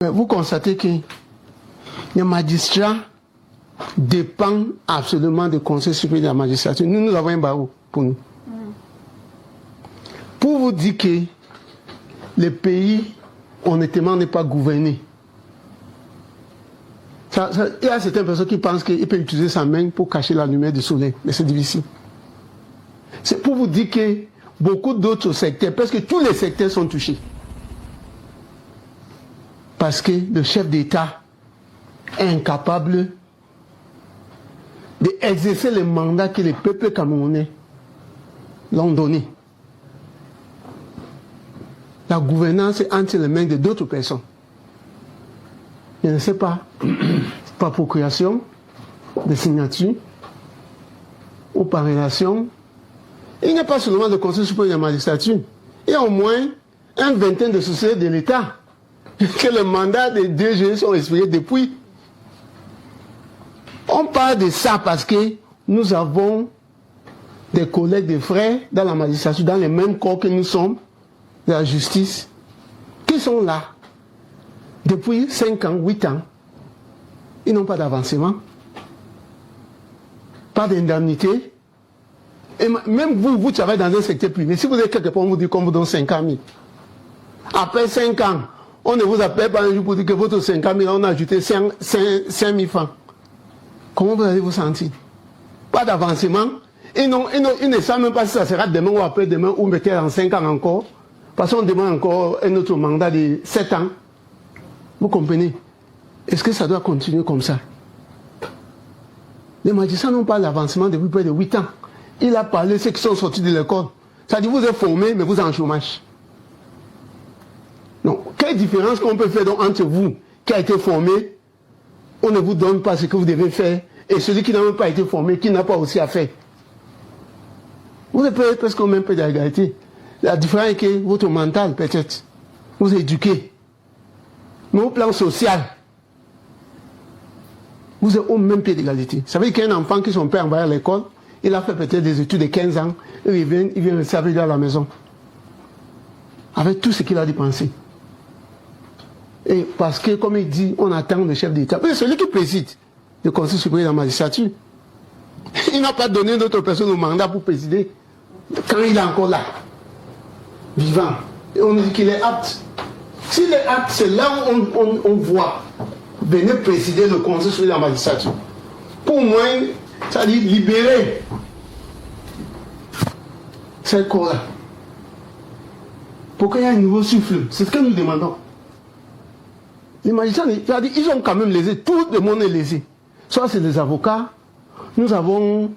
Vous constatez que les magistrats dépendent absolument du Conseil supérieur de la magistrature. Nous avons un barreau pour nous. Pour vous dire que le pays, honnêtement, n'est pas gouverné. Il y a certaines personnes qui pensent qu'il peut utiliser sa main pour cacher la lumière du soleil, mais c'est difficile. C'est pour vous dire que beaucoup d'autres secteurs, parce que tous les secteurs sont touchés. Parce que le chef d'État est incapable d'exercer le mandat que les peuples camerounais l'ont donné. La gouvernance est entre les mains de d'autres personnes. Je ne sais pas, par procuration, de signature, ou par relation. Il n'y a pas seulement le Conseil supérieur de la magistrature. Il y a au moins un vingtaine de sociétés de l'État que le mandat des deux juges sont expirés depuis. On parle de ça parce que nous avons des collègues, des frères dans la magistrature, dans les mêmes corps que nous sommes, de la justice, qui sont là depuis 5 ans, 8 ans. Ils n'ont pas d'avancement, pas d'indemnité. Et même vous travaillez dans un secteur privé. Si vous êtes quelque part, on vous dit qu'on vous donne 50 000. Après 5 ans, on ne vous appelle pas un jour pour dire que votre 50 000, on a ajouté 5 000 francs. Comment vous allez vous sentir? Pas d'avancement. Ils ne savent même pas si ça sera demain ou après-demain ou peut-être en 5 ans encore. Parce qu'on demande encore un autre mandat de 7 ans. Vous comprenez? Est-ce que ça doit continuer comme ça? Les magistrats n'ont pas d'avancement depuis près de 8 ans. Il a parlé de ceux qui sont sortis de l'école. Ça dit, vous êtes formés, mais vous êtes en chômage. Donc, quelle différence qu'on peut faire donc entre vous qui a été formé, on ne vous donne pas ce que vous devez faire, et celui qui n'a même pas été formé, qui n'a pas aussi à faire. Vous êtes presque au même peu d'égalité. La différence est que votre mental, peut-être, vous êtes éduqué. Mais au plan social, vous êtes au même pied d'égalité. Ça veut dire qu'un enfant qui son père envoyé à l'école, il a fait peut-être des études de 15 ans, et il vient rester avec lui à la maison. Avec tout ce qu'il a dépensé. Et parce que, comme il dit, on attend le chef d'État. Mais celui qui préside le Conseil supérieur de la magistrature, il n'a pas donné d'autres personnes au mandat pour présider quand il est encore là, vivant. Et on dit qu'il est apte. S'il est apte, c'est là où on voit venir présider le Conseil supérieur de la magistrature. Pour moi, ça dit libérer ce corps-là. Pour qu'il y ait un nouveau souffle. C'est ce que nous demandons. Les magistrats, ils ont quand même lésé. Tout le monde est lésé. Soit c'est des avocats. Nous avons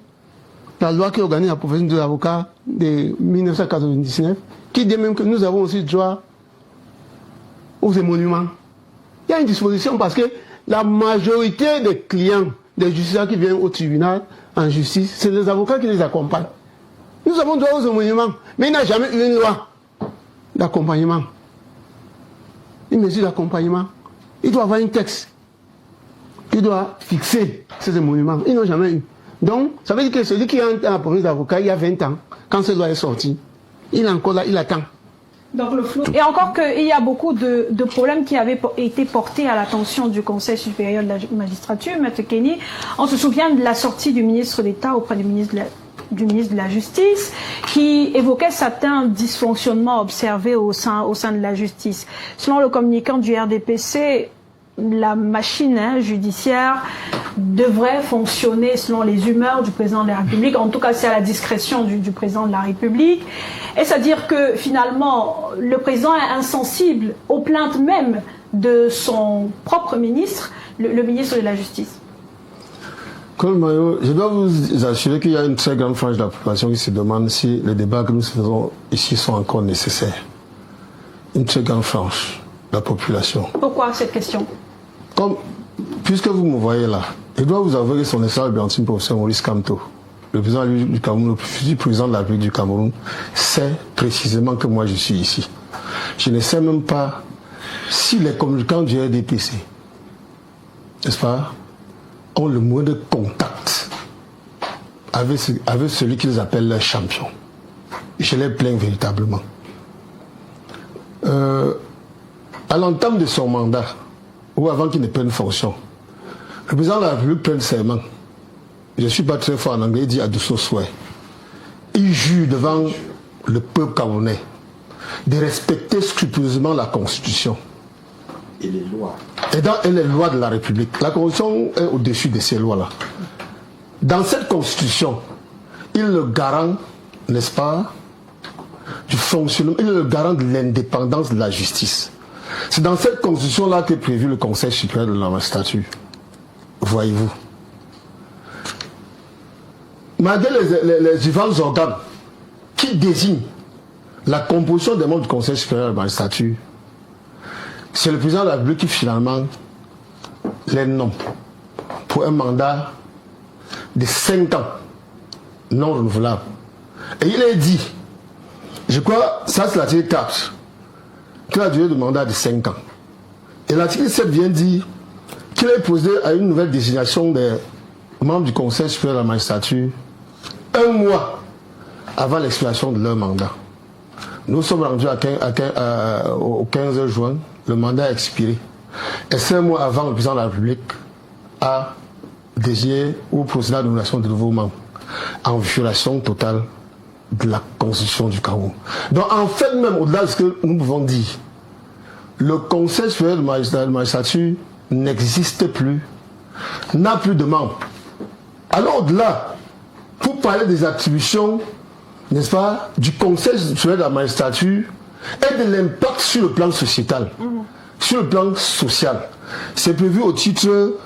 la loi qui organise la profession de l'avocat de 1999, qui dit même que nous avons aussi droit aux émoluments. Il y a une disposition parce que la majorité des clients des justiciables qui viennent au tribunal en justice, c'est les avocats qui les accompagnent. Nous avons droit aux émoluments, mais il n'y a jamais eu une loi d'accompagnement. Une mesure d'accompagnement. Il doit avoir un texte qui doit fixer ces émoluments. Ils n'ont jamais eu. Donc, ça veut dire que celui qui est en profession d'avocat il y a 20 ans, quand cette loi est sortie, il est encore là, il attend. Donc le flou. Et encore qu'il y a beaucoup de problèmes qui avaient été portés à l'attention du Conseil supérieur de la magistrature, M. Kenny. On se souvient de la sortie du ministre d'État auprès du ministre de la Justice, qui évoquait certains dysfonctionnements observés au sein de la justice. Selon le communicant du RDPC, la machine judiciaire devrait fonctionner selon les humeurs du président de la République. En tout cas, c'est à la discrétion du président de la République. Et c'est-à-dire que finalement, le président est insensible aux plaintes même de son propre ministre, le ministre de la Justice. Je dois vous assurer qu'il y a une très grande frange de la population qui se demande si les débats que nous faisons ici sont encore nécessaires. Une très grande frange de la population. Pourquoi cette question? Puisque vous me voyez là, je dois vous avouer que son excellence le professeur Maurice Kamto, le président du Cameroun, le futur président de la République du Cameroun, sait précisément que moi je suis ici. Je ne sais même pas si les communicants du RDPC, n'est-ce pas, ont le moindre contact avec celui qu'ils appellent leur champion. Je les plains véritablement. À l'entame de son mandat, ou avant qu'il ne prenne fonction, le président de la République prenne serment. Je ne suis pas très fort en anglais, il dit à douce souhait. Il jure devant le peuple camerounais de respecter scrupuleusement la Constitution. Et les lois. Et les lois de la République. La Constitution est au-dessus de ces lois-là. Dans cette Constitution, il est le garant, n'est-ce pas, du fonctionnement, il est le garant de l'indépendance de la justice. C'est dans cette Constitution-là qu'est prévu le Conseil supérieur de la magistrature. Voyez-vous. Malgré les différents organes qui désignent la composition des membres du Conseil supérieur de la magistrature, c'est le président de la République qui finalement les nomme pour un mandat de 5 ans non renouvelable. Et il est dit, je crois, ça c'est l'article 4, que la durée de mandat de 5 ans. Et l'article 7 vient dire qu'il est posé à une nouvelle désignation des membres du Conseil supérieur de la magistrature 1 mois avant l'expiration de leur mandat. Nous sommes rendus au 15 juin, le mandat a expiré. Et 5 mois avant, le président de la République a désigné ou procédé à la nomination de nouveaux membres, en violation totale de la Constitution du Cameroun. Donc en fait, même au-delà de ce que nous pouvons dire, le Conseil supérieur de la magistrature n'existe plus, n'a plus de membres. Alors au-delà, pour parler des attributions, n'est-ce pas, du Conseil supérieur de la magistrature et de l'impact sur le plan sociétal, sur le plan social, c'est prévu au titre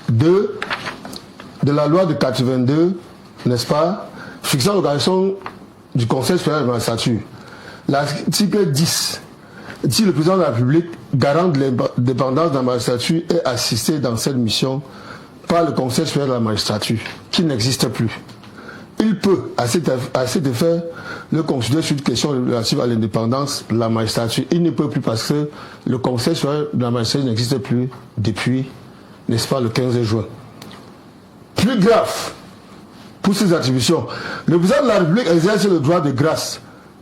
de la loi de 82, n'est-ce pas, fixant l'organisation du Conseil supérieur de la magistrature. L'article 10 dit le président de la République, garant de l'indépendance de la magistrature, est assisté dans cette mission par le Conseil supérieur de la magistrature, qui n'existe plus. Il peut, à cet effet, le consulter sur une question relative à l'indépendance de la magistrature. Il ne peut plus parce que le Conseil supérieur de la magistrature n'existe plus depuis, n'est-ce pas, le 15 juin. Plus grave, pour ces attributions, le président de la République exerce le droit de grâce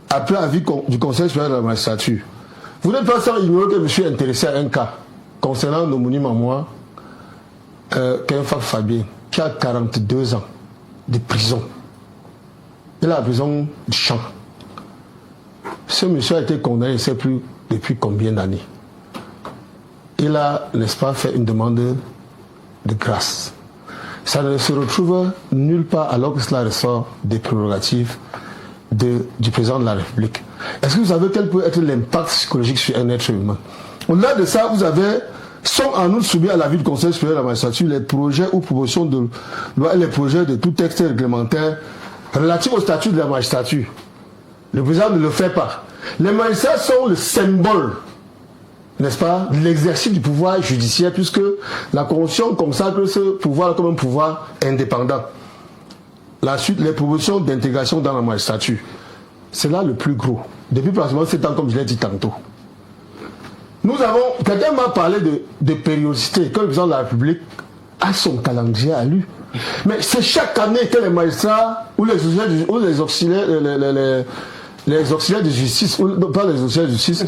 après avis du Conseil supérieur de la magistrature. Vous n'êtes pas sans ignorer que je me suis intéressé à un cas concernant nos monuments, moi, Kenfak Fabien, qui a 42 ans de prison. Il a la prison du champ. Ce monsieur a été condamné, je ne sais plus depuis combien d'années. Il a, n'est-ce pas, fait une demande de grâce. Ça ne se retrouve nulle part alors que cela ressort des prérogatives du président de la République. Est-ce que vous savez quel peut être l'impact psychologique sur un être humain? Au-delà de ça, vous avez, sont en outre soumis à l'avis du Conseil supérieur de la magistrature les projets ou propositions de loi et les projets de tout texte réglementaire relatif au statut de la magistrature. Le président ne le fait pas. Les magistrats sont le symbole, n'est-ce pas, de l'exercice du pouvoir judiciaire, puisque la Constitution consacre ce pouvoir comme un pouvoir indépendant. La suite, les propositions d'intégration dans la magistrature. C'est là le plus gros. Depuis pratiquement 7 ans, comme je l'ai dit tantôt. Quelqu'un m'a parlé de périodicité, que le président de la République a son calendrier à lui. Mais c'est chaque année que les magistrats ou les auxiliaires de justice, ou pas les auxiliaires de justice,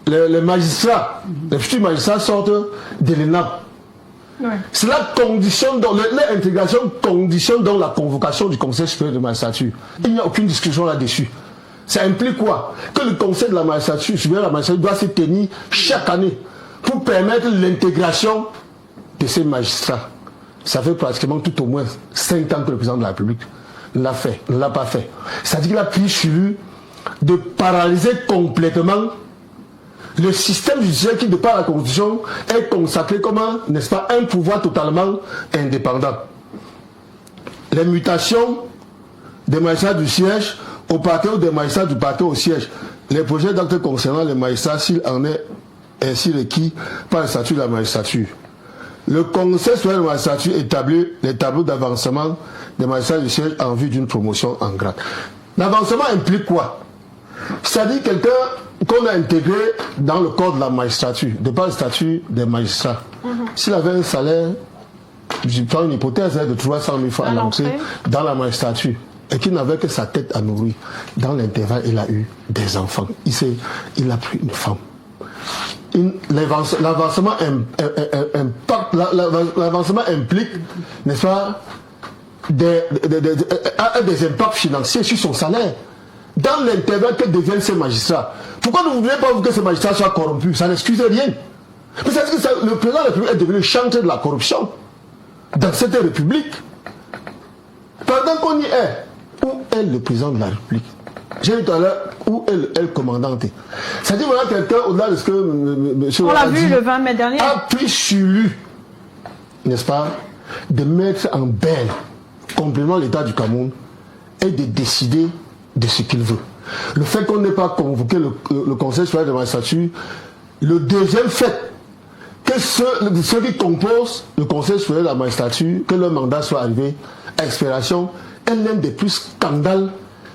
les magistrats, les futurs magistrats sortent de l'ENAM. Ouais. Cela conditionne, l'intégration conditionne donc la convocation du Conseil supérieur de la magistrature. Il n'y a aucune discussion là-dessus. Ça implique quoi? Que le Conseil de la magistrature, supérieur de la magistrature, doit se tenir chaque année pour permettre l'intégration de ces magistrats. Ça fait pratiquement tout au moins 5 ans que le président de la République l'a fait, ne l'a pas fait. C'est-à-dire qu'il a pris sur lui de paralyser complètement le système judiciaire qui, de par la Constitution, est consacré comme n'est-ce pas, un pouvoir totalement indépendant. Les mutations des magistrats du siège au parquet ou des magistrats du parquet au siège. Les projets d'actes concernant les magistrats, s'il en est ainsi requis par le statut de la magistrature. Le Conseil supérieur de la magistrature établit les tableaux d'avancement des magistrats du siège en vue d'une promotion en grade. L'avancement implique quoi? C'est-à-dire quelqu'un qu'on a intégré dans le corps de la magistrature, de par le statut des magistrats. S'il avait un salaire, je prends une hypothèse de 300 000 francs à l'entrée dans la magistrature, et qu'il n'avait que sa tête à nourrir, dans l'intervalle, il a eu des enfants. Il a pris une femme. l'avancement implique, n'est-ce pas, des impacts financiers sur son salaire. Dans l'intervalle que deviennent ces magistrats. Pourquoi ne voulez pas que ces magistrats soient corrompus? Ça n'excuse rien. Mais c'est que le président de la République est devenu chantre de la corruption dans cette République. Pendant qu'on y est, où est le président de la République? J'ai dit tout à l'heure, où est le commandant? C'est-à-dire, voilà quelqu'un, au-delà de ce que M. On l'a vu le 20 mai dernier. A pris sur lui, n'est-ce pas, de mettre en berne complètement l'État du Cameroun et de décider de ce qu'il veut. Le fait qu'on n'ait pas convoqué le Conseil supérieur de la magistrature, le deuxième fait que ceux qui composent le Conseil supérieur de la magistrature, que leur mandat soit arrivé à expiration, est l'un des plus scandales,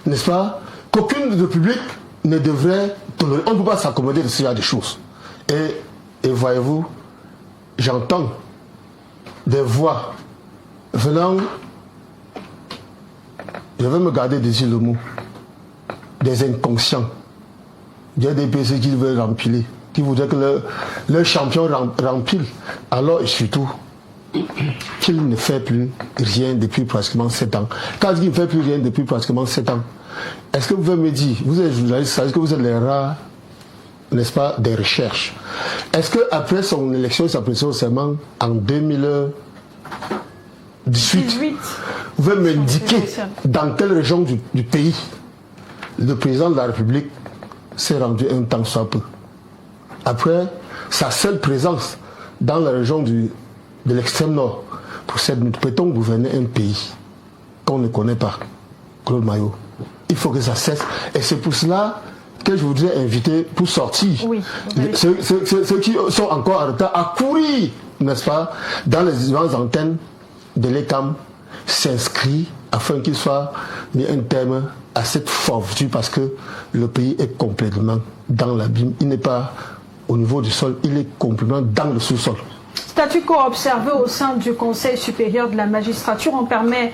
n'est-ce pas, qu'aucune république ne devrait tolérer. On ne peut pas s'accommoder de ce genre de choses. Et voyez-vous, j'entends des voix venant, je vais me garder de dire le mot, des inconscients, des DPC qui veulent rempiler, qui voudraient que leur champion rempile, alors et surtout qu'il ne fait plus rien depuis pratiquement 7 ans. Quand il ne fait plus rien depuis pratiquement 7 ans, est-ce que vous pouvez me dire, vous êtes journaliste, est-ce que vous êtes les rares, n'est-ce pas, des recherches? Est-ce qu'après son élection, sa pression seulement en 2018, vous pouvez m'indiquer dans quelle région du pays le président de la République s'est rendu un temps soit peu? Après sa seule présence dans la région de l'extrême nord, pour cette minute, peut-on gouverner un pays qu'on ne connaît pas? Claude Maillot, il faut que ça cesse. Et c'est pour cela que je voudrais inviter, pour sortir, ceux qui sont encore en retard, à courir, n'est-ce pas, dans les différentes antennes de l'ECAM, s'inscrire afin qu'il soit mis un terme à cette forfaiture, parce que le pays est complètement dans l'abîme. Il n'est pas au niveau du sol, il est complètement dans le sous-sol. Statu quo observé au sein du Conseil supérieur de la magistrature. On permet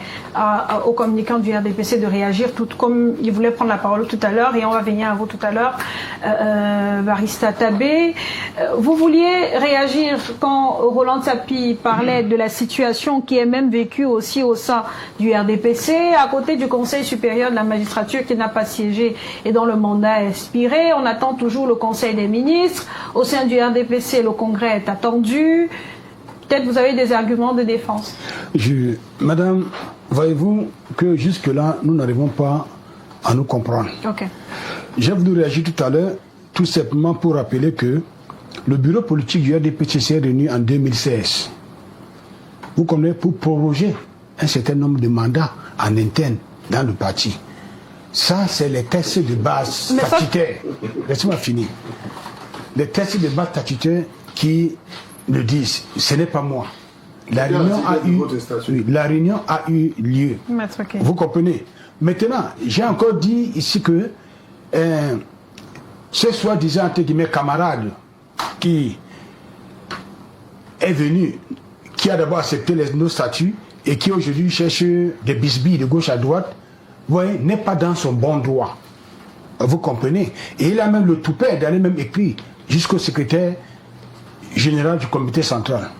aux communicants du RDPC de réagir, tout comme il voulait prendre la parole tout à l'heure, et on va venir à vous tout à l'heure. Barista Tabé, vous vouliez réagir quand Roland Tsapi parlait de la situation qui est même vécue aussi au sein du RDPC, à côté du Conseil supérieur de la magistrature qui n'a pas siégé et dont le mandat est expiré. On attend toujours le Conseil des ministres. Au sein du RDPC, le Congrès est attendu. Peut-être vous avez des arguments de défense. Madame, voyez-vous que jusque-là, nous n'arrivons pas à nous comprendre. Okay. J'ai voulu réagir tout à l'heure, tout simplement pour rappeler que le bureau politique du RDPC s'est réuni en 2016. Vous comprenez, pour proroger un certain nombre de mandats en interne dans le parti. Ça, c'est les textes de base statutaires. Laissez-moi finir. Les textes de base statutaires qui le disent, ce n'est pas moi. La réunion a eu lieu. Vous comprenez? Maintenant, j'ai encore dit ici que ce soi-disant entre guillemets camarade qui est venu, qui a d'abord accepté nos statuts et qui aujourd'hui cherche des bisbilles de gauche à droite, vous voyez, n'est pas dans son bon droit. Vous comprenez? Et il a même le toupet d'aller même écrire jusqu'au secrétaire général du comité central.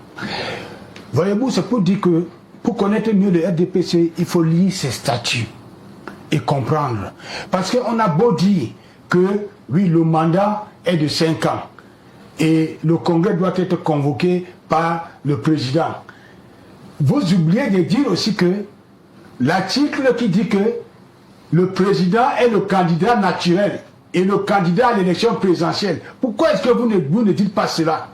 Voyez-vous, c'est pour dire que pour connaître mieux le RDPC, il faut lire ses statuts et comprendre. Parce qu'on a beau dire que, oui, le mandat est de 5 ans et le congrès doit être convoqué par le président. Vous oubliez de dire aussi que l'article qui dit que le président est le candidat naturel et le candidat à l'élection présidentielle. Pourquoi est-ce que vous ne dites pas cela?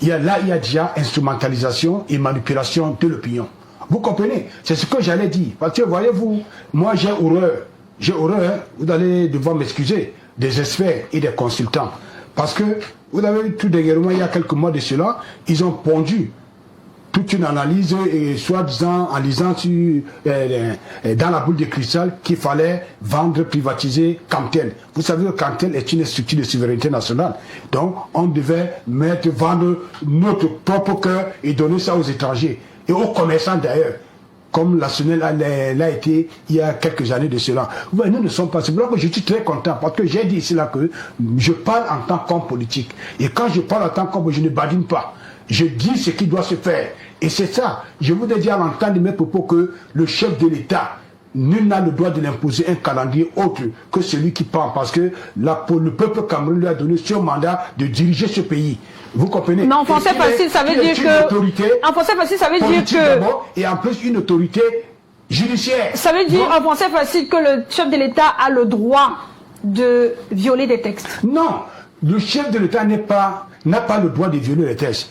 Il y a déjà instrumentalisation et manipulation de l'opinion. Vous comprenez? C'est ce que j'allais dire. Parce que voyez-vous, moi j'ai horreur, vous allez devoir m'excuser, des experts et des consultants. Parce que, vous avez vu tout dernièrement, il y a quelques mois de cela, ils ont pondu toute une analyse, et soi-disant en lisant dans la boule de cristal qu'il fallait vendre, privatiser Camtel. Vous savez que Camtel est une structure de souveraineté nationale. Donc on devait vendre notre propre cœur et donner ça aux étrangers et aux commerçants d'ailleurs. comme la SONEL l'a été il y a quelques années de cela. Ouais, nous ne sommes pas. C'est pour ça que je suis très content, parce que j'ai dit ici là que je parle en tant qu'homme politique. Et quand je parle en tant qu'homme, je ne badine pas. Je dis ce qui doit se faire. Et c'est ça. Je voudrais dire à l'entente de mes propos que le chef de l'État, nul n'a le droit de l'imposer un calendrier autre que celui qui parle, parce que le peuple camerounais lui a donné ce mandat de diriger ce pays. Vous comprenez? Mais en français facile, ça veut dire que... En français facile, ça veut dire que... Et en plus, une autorité judiciaire. Ça veut dire, en français facile, que le chef de l'État a le droit de violer des textes. Non, le chef de l'État n'a pas le droit de violer les textes.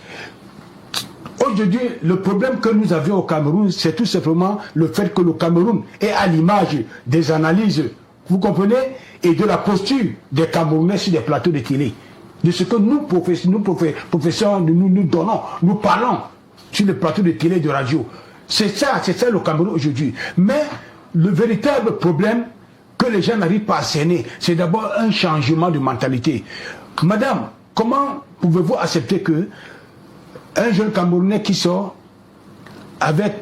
Aujourd'hui, le problème que nous avions au Cameroun, c'est tout simplement le fait que le Cameroun est à l'image des analyses, vous comprenez, et de la posture des Camerounais sur des plateaux de télé. De ce que nous, professeurs, nous donnons, nous parlons sur les plateaux de télé et de radio. C'est ça le Cameroun aujourd'hui. Mais le véritable problème que les gens n'arrivent pas à cerner, c'est d'abord un changement de mentalité. Madame, comment pouvez-vous accepter que un jeune Camerounais qui sort avec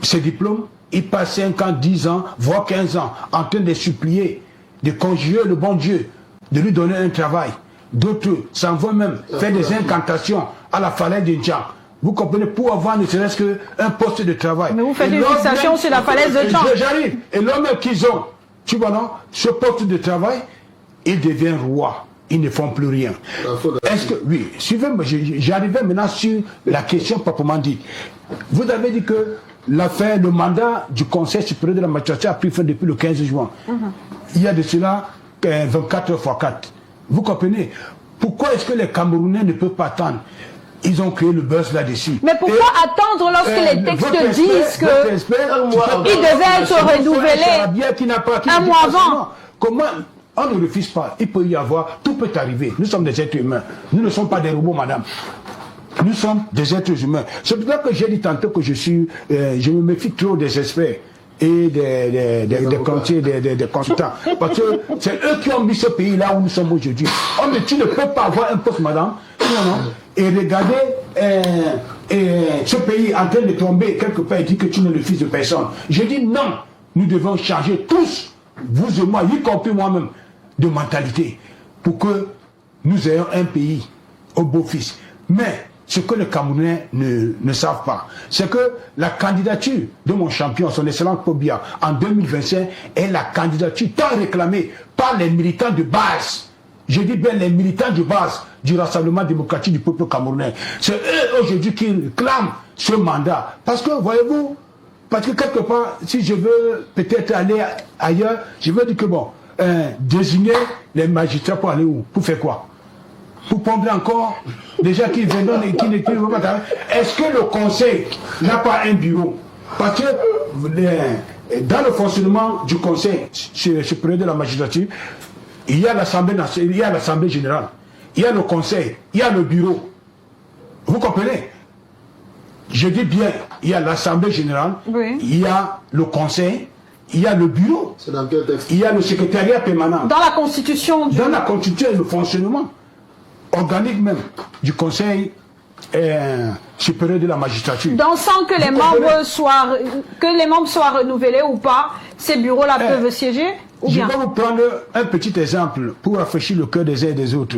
ses diplômes, il passe 5 ans, 10 ans, voire 15 ans, en train de supplier, de conjurer le bon Dieu, de lui donner un travail. D'autres s'en vont même faire des incantations à la falaise de Ndjan. Vous comprenez, pour avoir ne serait-ce qu'un poste de travail. Mais vous faites une fixation sur la falaise de Ndjan. J'arrive. Et l'homme qu'ils ont, tu vois non, ce poste de travail, il devient roi. Ils ne font plus rien. Est-ce que, oui, suivez-moi, j'arrivais maintenant sur la question proprement dite. Vous avez dit que l'affaire, le mandat du Conseil supérieur de la magistrature a pris fin depuis le 15 juin. Il y a de cela 24 heures x 4. Vous comprenez? Pourquoi est-ce que les Camerounais ne peuvent pas attendre? Ils ont créé le buzz là-dessus. Mais pourquoi attendre lorsque les textes disent qu'ils devaient être renouvelés un mois avant? Comment? On ne refuse pas. Il peut y avoir, tout peut arriver. Nous sommes des êtres humains. Nous ne sommes pas des robots, madame. Nous sommes des êtres humains. C'est pour ça que j'ai dit tantôt que je me méfie trop des experts et des conseillers, des consultants. Parce que c'est eux qui ont mis ce pays là où nous sommes aujourd'hui. Oh, mais tu ne peux pas avoir un poste, madame, et regarder ce pays en train de tomber quelque part et dire que tu n'es le fils de personne. Je dis non, nous devons changer tous, vous et moi, y compris moi-même, de mentalité pour que nous ayons un pays au beau-fils. Mais ce que les Camerounais ne savent pas, c'est que la candidature de mon champion, son excellence Pobia, en 2025, est la candidature tant réclamée par les militants de base. Je dis bien les militants de base du Rassemblement démocratique du peuple camerounais. C'est eux aujourd'hui qui réclament ce mandat. Parce que, voyez-vous, parce que quelque part, si je veux peut-être aller ailleurs, je veux dire que bon, désigner les magistrats pour aller où? Pour faire quoi? Pour prendre encore des gens qui viennent et qui ne vont pas travailler. Est-ce que le conseil n'a pas un bureau? Parce que dans le fonctionnement du conseil supérieur de la magistrature, il y a l'Assemblée nationale, il y a l'Assemblée générale, il y a le conseil, il y a le bureau. Vous comprenez? Je dis bien, il y a l'Assemblée générale, oui. Il y a le conseil, il y a le bureau, dans quel texte? Il y a le secrétariat permanent. Dans la Constitution. Dans la Constitution et le fonctionnement organique même du Conseil supérieur de la magistrature. Donc sans que les membres soient renouvelés ou pas, ces bureaux-là peuvent siéger ou bien? Je vais vous prendre un petit exemple pour rafraîchir le cœur des uns et des autres.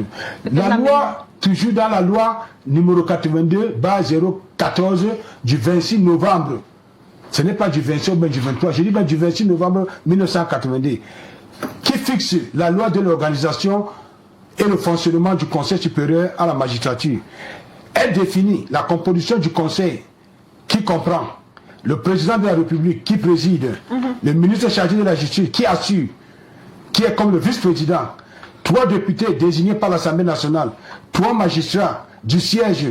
La loi, toujours dans la loi numéro 82/014 du 26 novembre, ce n'est pas du 26 mais du 23, je dis pas du 26 novembre 1982, qui fixe la loi de l'organisation et le fonctionnement du Conseil supérieur à la magistrature. Elle définit la composition du Conseil qui comprend le président de la République qui préside, le ministre chargé de la justice qui assure, qui est comme le vice-président, 3 députés désignés par l'Assemblée nationale, 3 magistrats du siège,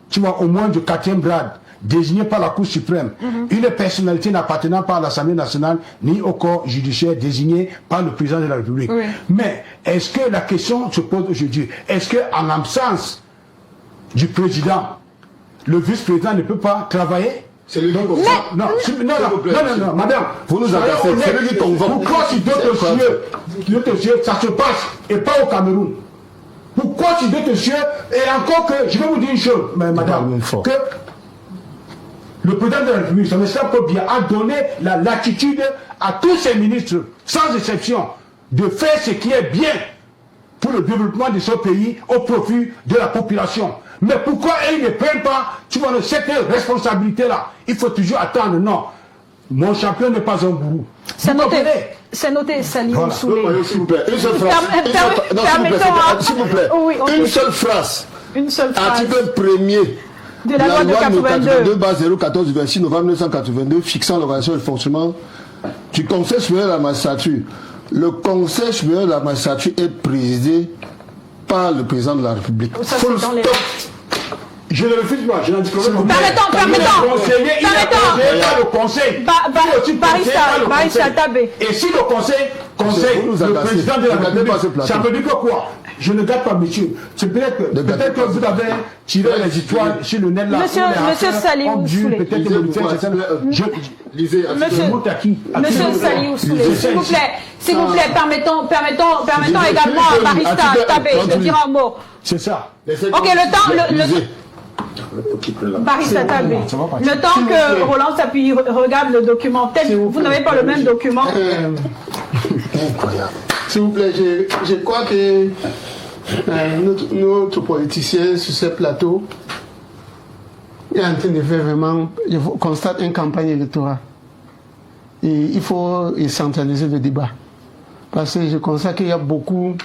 tu vois, au moins du 4e grade, désignés par la Cour suprême, une personnalité n'appartenant pas à l'Assemblée nationale ni au corps judiciaire désigné par le président de la République. Oui. Mais est-ce que la question se pose aujourd'hui, est-ce qu'en l'absence du président, le vice-président ne peut pas travailler? C'est lui qui convoque. Non, madame, vous nous agacez, c'est lui qui convoque. Pourquoi si d'autres cieux, ça se passe et pas au Cameroun? Pourquoi si d'autres cieux, et encore que, je vais vous dire une chose, madame, que Le président de la République, son Excellence Paul Biya, a donné la latitude à tous ses ministres, sans exception, de faire ce qui est bien pour le développement de ce pays au profit de la population. Mais pourquoi ils ne prennent pas, tu vois, cette responsabilité-là? Il faut toujours attendre. Non, mon champion n'est pas un gourou. C'est noté, Saliou Voilà. Soulé. S'il vous plaît, une seule phrase. S'il vous plaît, Oui, ok. une seule phrase. Une seule phrase. Article 1er De la loi de 82. 014 du 26 novembre 1982 fixant l'organisation et le fonctionnement du Conseil supérieur de la magistrature. Le Conseil supérieur de la magistrature est présidé par le président de la République. Ça, c'est dans les... Je ne refuse pas, je n'en dis pas. Permettons. Le conseil. Barissa Tabé. Et si le conseil, le président de la République, ça veut dire que quoi? Je ne gâte pas, monsieur. C'est peut-être que vous avez tiré les étoiles sur le net là. Monsieur Saliou Soulé. Peut-être que vous Monsieur Saliou Soulé, s'il vous plaît, permettons également à Barissa Tabé de dire un mot. C'est ça. Ok, Barissa Tabé. Le temps que Roland Sapui regarde le document, peut-être vous n'avez pas le même document. Incroyable. S'il vous plaît, je crois que notre politicien sur ce plateau est en train de faire vraiment, je constate une campagne électorale. Et il faut centraliser le débat. Parce que je constate qu'il y a beaucoup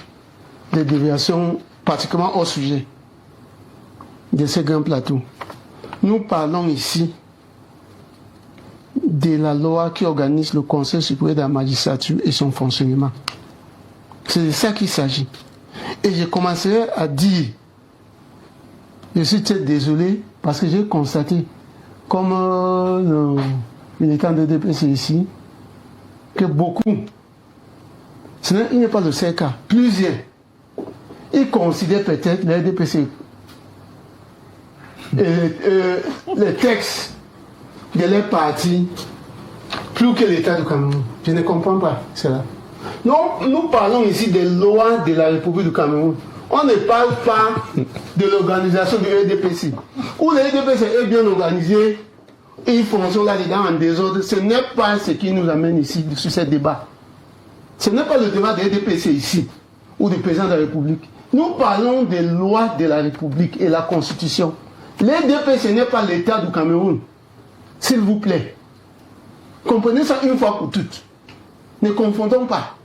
de déviations, particulièrement au sujet de ce grand plateau. Nous parlons ici de la loi qui organise le Conseil supérieur de la magistrature et son fonctionnement. C'est de ça qu'il s'agit. Et je commencerai à dire, je suis très désolé parce que j'ai constaté, comme le militant de DPC ici, que beaucoup, il n'est pas le seul cas, plusieurs, ils considèrent peut-être le DPC les textes de leur parti plus que l'État du Cameroun. Je ne comprends pas cela. Non, nous parlons ici des lois de la République du Cameroun. On ne parle pas de l'organisation du RDPC. Où le RDPC est bien organisé et ils fonctionnent là-dedans en désordre. Ce n'est pas ce qui nous amène ici sur ce débat. Ce n'est pas le débat du RDPC ici ou du président de la République. Nous parlons des lois de la République et la Constitution. Le RDPC n'est pas l'État du Cameroun. S'il vous plaît. Comprenez ça une fois pour toutes. Ne confondons pas.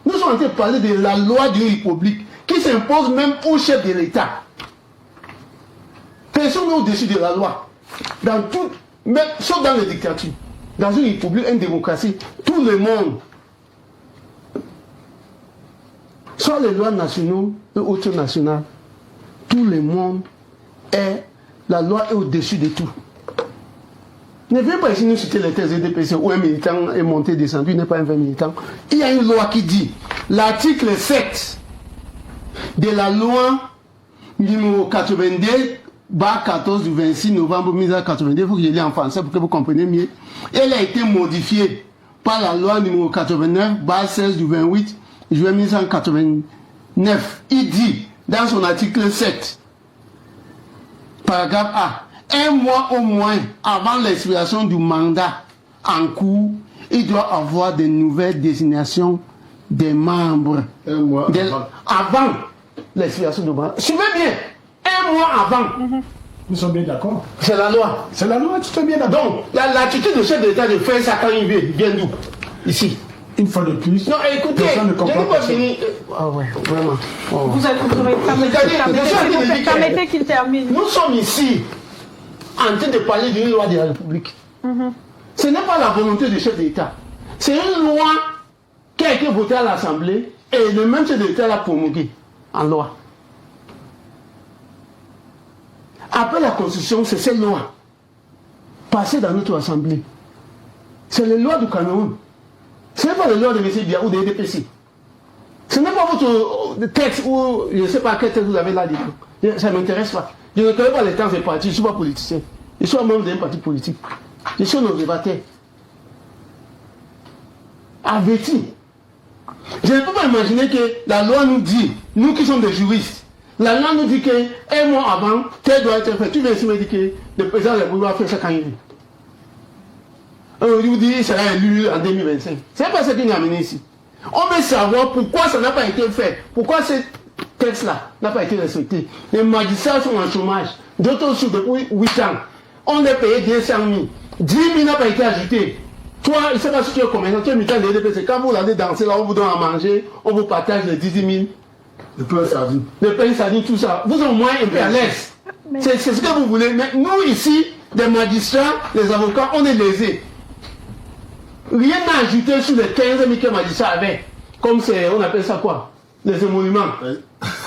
Nous sommes en train de parler de la loi d'une république qui s'impose même au chef de l'État. Personne n'est au-dessus de la loi. Dans tout, même, sauf dans les dictatures. Dans une république, une démocratie, tout le monde, soit les lois nationales et autres nationales, tout le monde est, la loi est au-dessus de tout. Ne viens pas ici nous citer les thèses DPC où un militant est monté, descendu, il n'est pas un vrai militant. Il y a une loi qui dit, l'article 7 de la loi numéro 82/14 du 26 novembre 1982, il faut que je lis en français pour que vous compreniez mieux. Elle a été modifiée par la loi numéro 89/16 du 28 juin 1989. Il dit, dans son article 7, paragraphe A, un mois au moins avant l'expiration du mandat en cours, il doit avoir de nouvelles désignations des membres. Un mois avant l'expiration du mandat. Suivez bien, un mois avant. Nous sommes bien d'accord. C'est la loi. C'est la loi, tu es bien d'accord. Donc, l'attitude de chef d'État de faire ça quand il vient d'où? Ici. Une fois de plus, Non, écoutez, personne ne comprend pas. Ah ouais, vraiment. Oh. Vous permettez qu'il termine. Nous sommes ici en train de parler d'une loi de la République. Ce n'est pas la volonté du chef d'État. C'est une loi qui a été votée à l'Assemblée et le même chef d'État l'a promulguée en loi. Après la Constitution, c'est cette loi passée dans notre Assemblée. C'est les lois du Cameroun. Ce n'est pas les lois de M. Biya ou des DPC. Ce n'est pas votre texte ou je ne sais pas quel texte vous avez là-dedans. Ça ne m'intéresse pas. Je ne connais pas les temps des partis, je ne suis pas politicien. Je suis un membre d'un parti politique. Je suis un observateur. Averti. Je ne peux pas imaginer que la loi nous dit, nous qui sommes des juristes, la loi nous dit qu'un mois avant, tel doit être fait. Tu viens ici me dire que le président de la République va faire ça quand il veut. On vous dit qu'il sera élu en 2025. C'est pas ce qui nous a amené ici. On veut savoir pourquoi ça n'a pas été fait. Pourquoi ce texte-là n'a pas été respecté. Les magistrats sont en chômage. D'autres sont depuis 8 ans. On est payé 200 000. 10 000 n'a pas été ajouté. Toi, je ne sais pas si tu es commerçant, tu es militant de l'EDPC. Quand vous allez danser là, on vous donne à manger, on vous partage les 10 000. Le pain sardine. Le pain sardine, tout ça. Vous êtes au moins un peu à l'aise. C'est ce que vous voulez. Mais nous, ici, des magistrats, les avocats, on est lésés. Rien n'a ajouté sur les 15 000 que les magistrats avaient. Comme c'est, on appelle ça quoi? Les émoluments. Oui.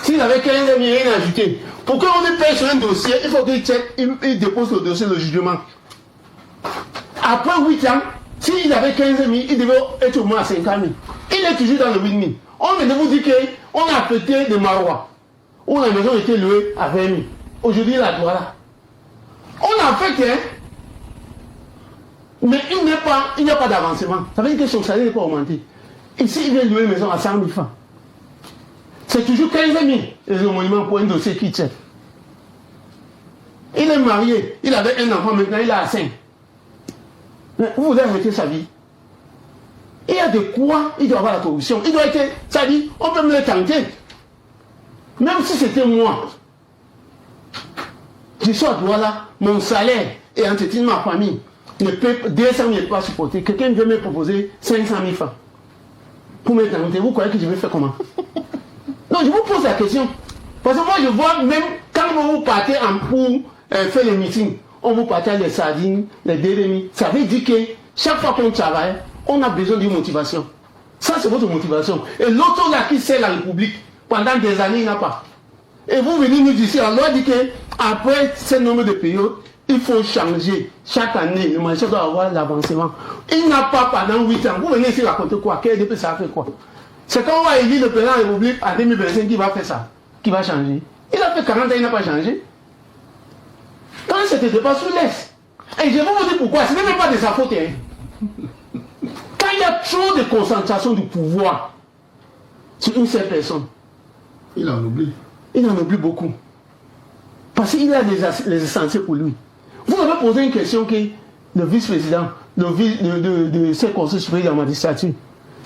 S'il avait 15 000, rien n'a ajouté. Pour qu'on lui paye sur un dossier, il faut qu'il check, il dépose le dossier, le jugement. Après 8 ans, s'il avait 15 000, il devait être au moins à 50 000. Il est toujours dans le 8 000. On vient de vous dire qu'on a affecté des Marois, où la maison était louée à 20 000. Aujourd'hui, il a droit là. On a affecté, hein? Mais il n'y a pas d'avancement. Ça veut dire que son salaire n'est pas augmenté. Ici, il vient louer une maison à 100 000 francs. C'est toujours 15 000 les monuments pour un dossier qui tient. Il est marié, il avait un enfant, maintenant il a 5. Mais vous voulez arrêter sa vie. Il y a de quoi il doit avoir la corruption. Il doit être, ça dit, on peut me le tenter. Même si c'était moi. Je suis à Douala, mon salaire et entretien de ma famille. 200 000 ne peut pas supporter. Quelqu'un veut me proposer 500 000 francs. Pour me tenter, vous croyez que je vais faire comment? Non, je vous pose la question. Parce que moi, je vois même quand vous partez pour faire les meetings, on vous partage les sardines, les dérémis. Ça veut dire que chaque fois qu'on travaille, on a besoin d'une motivation. Ça, c'est votre motivation. Et l'autre là qui sert la République, pendant des années, il n'a pas. Et vous venez nous dire, la loi dit qu'après ce nombre de périodes, il faut changer. Chaque année, le magistrat doit avoir l'avancement. Il n'a pas pendant 8 ans. Vous venez ici raconter quoi? KDP, ça a fait quoi? C'est quand on va élire le président de la République en 2025 qui va faire ça, qui va changer. Il a fait 40 ans, il n'a pas changé. Quand c'était pas sous laisse. Et je vais vous dire pourquoi. Ce n'est même pas de sa faute. Hein. Quand il y a trop de concentration du pouvoir sur une seule personne, il en oublie. Il en oublie beaucoup. Parce qu'il a les essentiels pour lui. Vous avez posé une question que le vice-président de ce conseil supérieur de la magistrature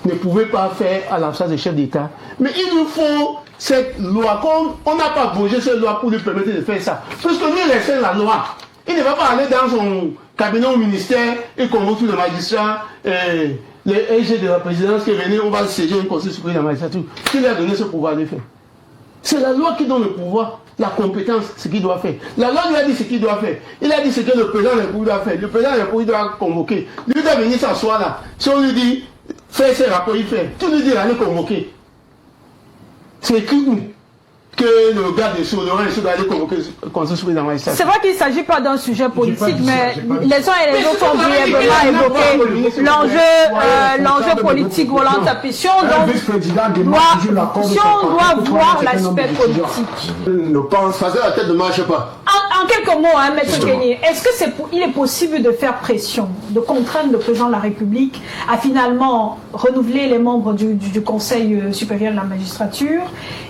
ne pouvait pas faire à l'absence du chef d'État. Mais il nous faut cette loi. Comme on n'a pas bougé cette loi pour lui permettre de faire ça. Puisque lui, il respecte la loi. Il ne va pas aller dans son cabinet au ministère et convoquer tous les magistrats, les EG de la présidence qui est venu, on va siéger un conseil supérieur de la magistrature. Qui lui a donné ce pouvoir de faire? C'est la loi qui donne le pouvoir, la compétence, ce qu'il doit faire. La loi lui a dit ce qu'il doit faire. Il a dit ce que le président de la République doit faire. Le président de la République doit convoquer. Lui doit venir s'asseoir là. Si on lui dit, fais ses rapports, il fait. Tu lui dis, allez convoquer. C'est écrit où que le gars de Sceaux, Laurent doit aller convoquer le conseil supérieur de la magistrature. C'est vrai qu'il ne s'agit pas d'un sujet politique, mais les uns et les autres ont brièvement évoqué l'enjeu politique volant sa pission. Donc, si on doit voir l'aspect politique. Ne pense pas, la tête ne marche pas. En quelques mots, hein, Maître Kenny, est-ce qu'il est possible de faire pression, de contraindre le président de la République à finalement renouveler les membres du Conseil supérieur de la magistrature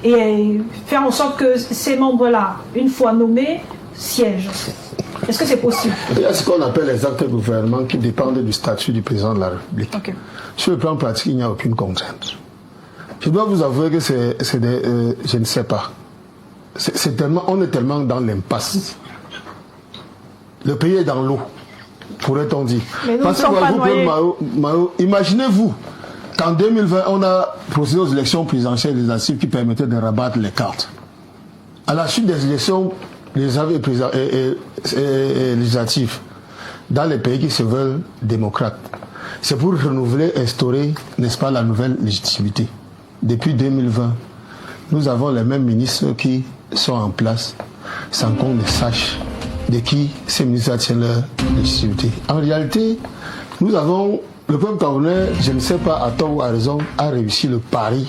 et faire en sorte que ces membres-là, une fois nommés, siègent? Est-ce que c'est possible? Il y a ce qu'on appelle les actes de gouvernement qui dépendent du statut du président de la République. Okay. Sur le plan pratique, il n'y a aucune contrainte. Je dois vous avouer que je ne sais pas. On est tellement dans l'impasse. Le pays est dans l'eau, pourrait-on dire. Mais nous ne sommes pas noyés. Imaginez-vous qu'en 2020, on a procédé aux élections présidentielles et législatives qui permettaient de rabattre les cartes. À la suite des élections législatives, dans les pays qui se veulent démocrates, c'est pour renouveler, instaurer, n'est-ce pas, la nouvelle légitimité. Depuis 2020, nous avons les mêmes ministres qui sont en place sans qu'on ne sache de qui ces ministres tiennent leur légitimité. En réalité, nous avons, le peuple camerounais, je ne sais pas à tort ou à raison, a réussi le pari,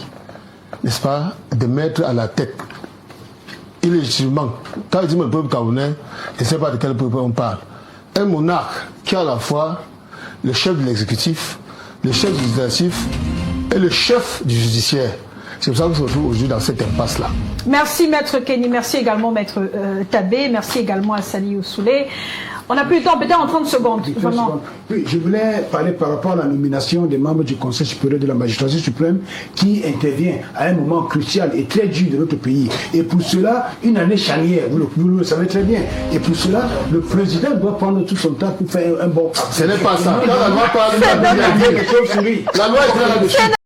n'est-ce pas, de mettre à la tête illégitimement. Quand je dis le peuple camerounais, je ne sais pas de quel peuple on parle. Un monarque qui est à la fois le chef de l'exécutif, le chef du législatif et le chef du judiciaire. C'est pour ça qu'on se retrouve aujourd'hui dans cette impasse-là. Merci Maître Kenny, merci également Maître Tabé, merci également à Sali Oussoulé. On n'a plus le temps, peut-être en 30 secondes. Oui, Vraiment. oui, je voulais parler par rapport à la nomination des membres du Conseil supérieur de la magistrature suprême qui intervient à un moment crucial et très dur de notre pays. Et pour cela, une année charnière, vous le savez très bien. Et pour cela, le président doit prendre tout son temps pour faire un bon... Ce n'est pas ça. Quand la loi parle, la loi est là dessus.